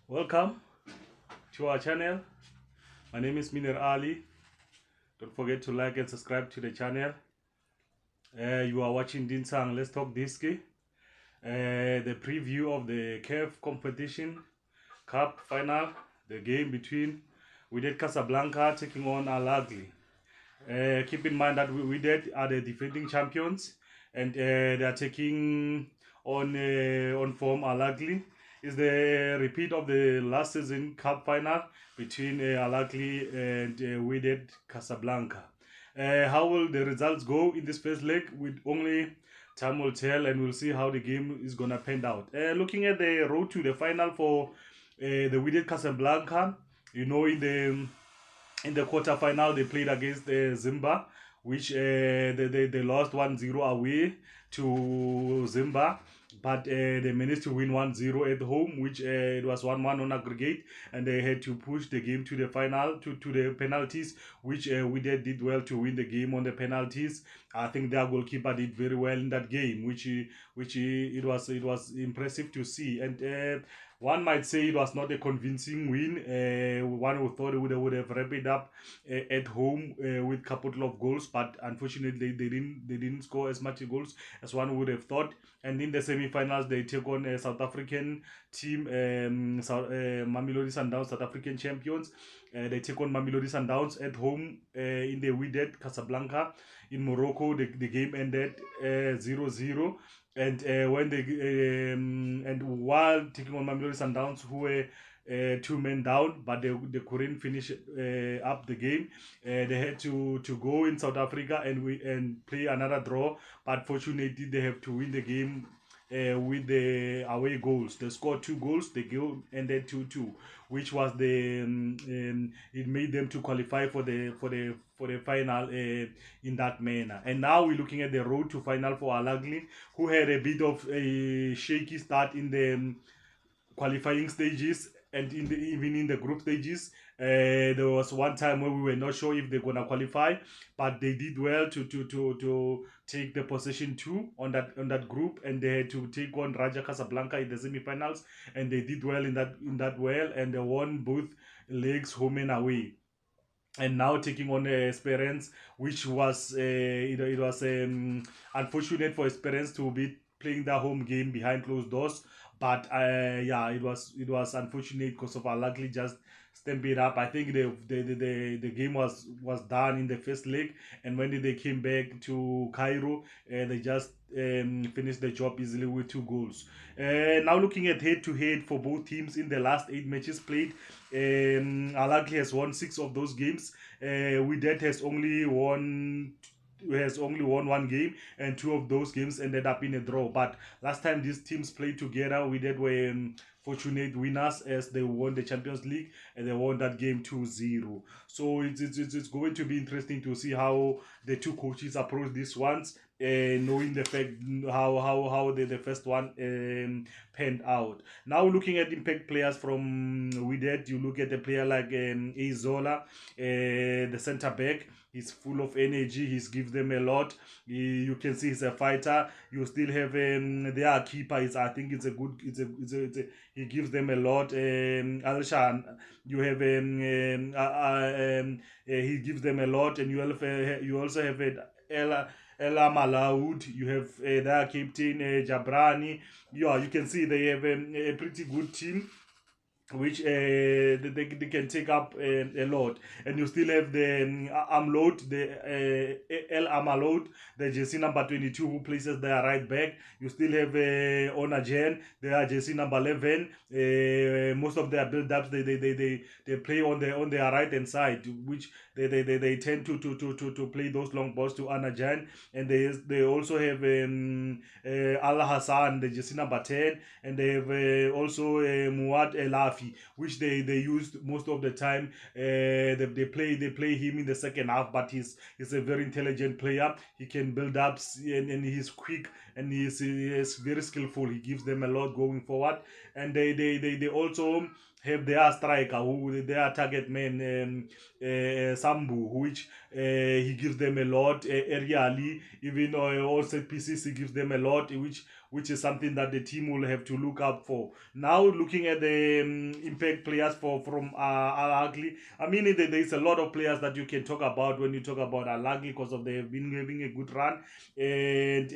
Welcome to our channel. My name is Alhly. Don't forget to like and subscribe to the channel. You are watching Dintshang. Let's talk diski. The preview of the CAF competition cup final, the game between Wydad Casablanca taking on Alhly. Keep in mind that Wydad are the defending champions, and they are taking on form Alhly. Is the repeat of the last season cup final between Alhly and Wydad Casablanca. How will the results go in this first leg? With only time will tell, and we'll see how the game is gonna pan out. Looking at the road to the final for the Wydad Casablanca, you know, in the quarterfinal they played against Zimba, which they lost 1-0 away to Zimba, but they managed to win 1-0 at home, which it was 1-1 on aggregate, and they had to push the game to the final, to the penalties, which we did well to win the game on the penalties. I think their goalkeeper did very well in that game, which it was impressive to see. And one might say it was not a convincing win. One who thought it would have wrapped it up at home with a couple of goals, but unfortunately they didn't score as much goals as one would have thought. And in the semi-finals, they take on a South African team, Mamelodi Sundowns, South African champions. They take on Mamelodi Sundowns at home in the Wydad Casablanca in Morocco. The game ended 0-0. And when they and while taking on Mamelodi Sundowns, who were 2 men down, but they couldn't finish up the game. They had to go in South Africa and play another draw, but fortunately they have to win the game with the away goals. They scored 2 goals. The game ended 2-2, which was it made them to qualify for the final in that manner. And now we're looking at the road to final for Alhly, who had a bit of a shaky start in the qualifying stages and even in the group stages. There was one time where we were not sure if they're gonna qualify, but they did well to take the possession 2 on that group, and they had to take on Raja Casablanca in the semi-finals, and they did well in that well, and they won both legs home and away. And now taking on Esperance, which was it was unfortunate for Esperance to be playing their home game behind closed doors. But yeah, it was unfortunate because of Alhly just stamp it up. I think the game was done in the first leg, and when they came back to Cairo, they just finished the job easily with 2 goals. Now looking at head to head for both teams in the last 8 matches played, Alhly has won 6 of those games. Wydad has only won 1 game, and 2 of those games ended up in a draw. But last time these teams played together, Wydad were fortunate winners as they won the Champions League, and they won that game 2-0. So it's going to be interesting to see how the two coaches approach these ones, knowing the fact how the first one panned out. Now looking at impact players from Wydad, you look at a player like Azola, the centre back. He's full of energy. He gives them a lot. You can see he's a fighter. You still have their keeper. I think it's a good. He gives them a lot. Alshan, you have he gives them a lot, and you also have El Amalaoud. You have their captain Jabrani. Yeah, you can see they have a pretty good team, which they can take up a lot. And you still have the Amload, the El Amaload, the jersey number 22, who places their right back. You still have Onajen, their jersey number 11. Most of their build-ups they play on their right hand side, which they tend to play those long balls to Onajen. And they also have Al Hassan, the jersey number 10, and they have also Muad Elafi, which they used most of the time. They play him in the second half, but he's a very intelligent player. He can build ups, and he's quick, and he is very skillful. He gives them a lot going forward. and they also have their striker, who their target man, Sambu, which he gives them a lot aerially, even all set pieces he gives them a lot, which is something that the team will have to look out for. Now looking at the impact players from Alhly, I mean there is a lot of players that you can talk about when you talk about Alhly, because of they have been having a good run, and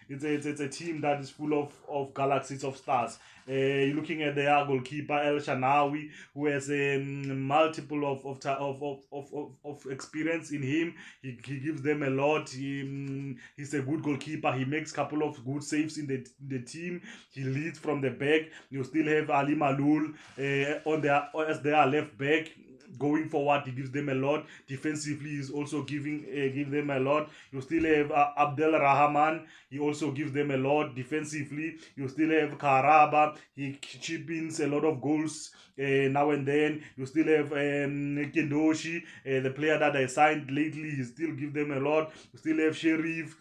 it's a team that is full of galaxies of stars. Looking at their goalkeeper El Shanawi, who has multiple of experience in him. He gives them a lot. He's a good goalkeeper. He makes a couple of good saves in the team. He leads from the back. You still have Ali Malul as their left back. Going forward, he gives them a lot. Defensively, he's also give them a lot. You still have Abdel Rahman. He also gives them a lot. Defensively, you still have Karaba. He chips in a lot of goals now and then. You still have Kendoshi, the player that I signed lately. He still gives them a lot. You still have Sherif,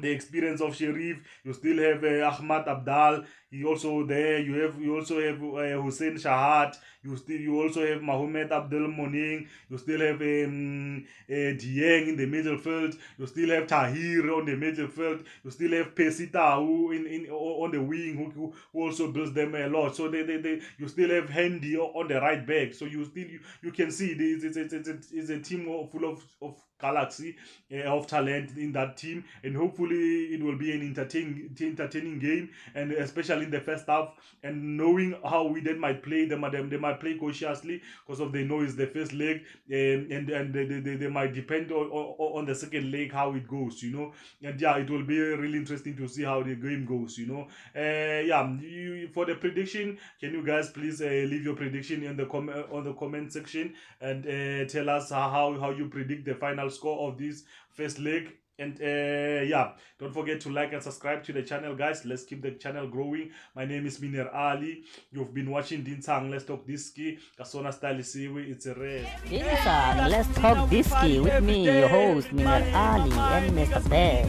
the experience of Sherif. You still have Ahmad Abdal. He also there. You also have Hussein Shahat. You also have Mohamed Abdel Moning. You still have Dieng in the midfield. You still have Tahir on the midfield. You still have Pesita who on the wing who also builds them a lot. So you still have Handy on the right back. So you can see it's a team full of galaxy of talent in that team, and hopefully it will be an entertaining game, and especially in the first half. And knowing how Wydad might play, they might play cautiously because of they know it's the first leg, and they might depend on the second leg how it goes, and yeah, it will be really interesting to see how the game goes, for the prediction, can you guys please leave your prediction in the comment section, and tell us how you predict the final score of this first leg. And don't forget to like and subscribe to the channel, guys. Let's keep the channel growing. My name is Miner Ali. You've been watching Dintshang. Let's talk diski. Kasona style siwi. It's a red. Dintshang, let's talk diski with me, your host Miner Ali and Mr. Bear.